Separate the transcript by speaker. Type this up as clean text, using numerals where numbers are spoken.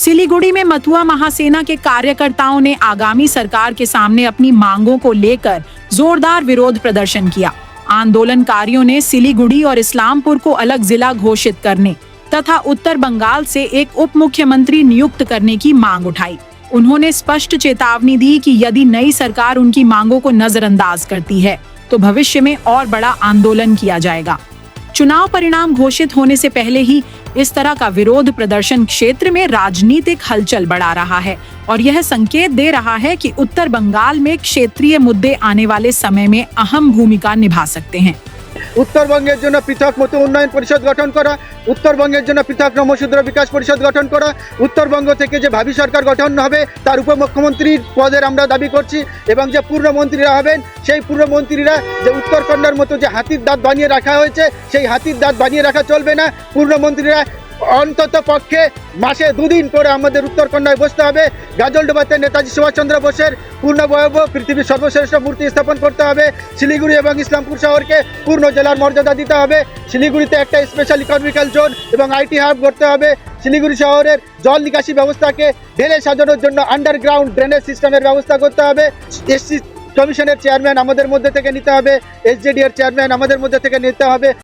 Speaker 1: सिलीगुड़ी में मथुआ महासेना के कार्यकर्ताओं ने आगामी सरकार के सामने अपनी मांगों को लेकर जोरदार विरोध प्रदर्शन किया। आंदोलनकारियों ने सिलीगुड़ी और इस्लामपुर को अलग जिला घोषित करने तथा उत्तर बंगाल से एक उप मुख्यमंत्री नियुक्त करने की मांग उठाई। उन्होंने स्पष्ट चेतावनी दी कि यदि नई सरकार उनकी मांगों को नजरअंदाज करती है तो भविष्य में और बड़ा आंदोलन किया जाएगा। चुनाव परिणाम घोषित होने से पहले ही इस तरह का विरोध प्रदर्शन क्षेत्र में राजनीतिक हलचल बढ़ा रहा है और यह संकेत दे रहा है कि उत्तर बंगाल में क्षेत्रीय मुद्दे आने वाले समय में अहम भूमिका निभा सकते हैं।
Speaker 2: उत्तरबंगের জন্য পৃথক মতো উন্নয়ন পরিষদ গঠন করা, উত্তরবঙ্গের জন্য পৃথক নমশূদ্র বিকাশ পরিষদ গঠন করা, উত্তরবঙ্গ থেকে যে ভাবী সরকার গঠন হবে তার উপমুখ্যমন্ত্রীর পদের আমরা দাবি করছি এবং যে পূর্ণমন্ত্রীরা হবেন সেই পূর্ণমন্ত্রীরা যে উত্তরকন্যার মতো যে হাতির দাঁত বানিয়ে রাখা হয়েছে সেই হাতির দাঁত বানিয়ে রাখা চলবে না। পূর্ণমন্ত্রীরা অন্তত পক্ষে মাসে 2 দিন করে আমাদের উত্তরকন্যায় বসতে হবে। গাজলডোবাতে নেতাজি সুভাষচন্দ্র বোসের পূর্ণবয়ব পৃথিবীর সর্বশ্রেষ্ঠ মূর্তি স্থাপন করতে হবে। শিলিগুড়ি এবং ইসলামপুর শহরকে পূর্ণ জেলার মর্যাদা দিতে হবে। শিলিগুড়িতে একটা স্পেশাল ইকোনমিক্যাল জোন এবং আইটি হাব করতে হবে। শিলিগুড়ি শহরের জল নিকাশি ব্যবস্থাকে ঢেলে সাজানোর জন্য আন্ডারগ্রাউন্ড ড্রেনেজ সিস্টেমের ব্যবস্থা করতে হবে। এসসি কমিশনের চেয়ারম্যান আমাদের মধ্যে থেকে নিতে হবে, এসজেডি এর চেয়ারম্যান আমাদের মধ্যে থেকে নিতে হবে।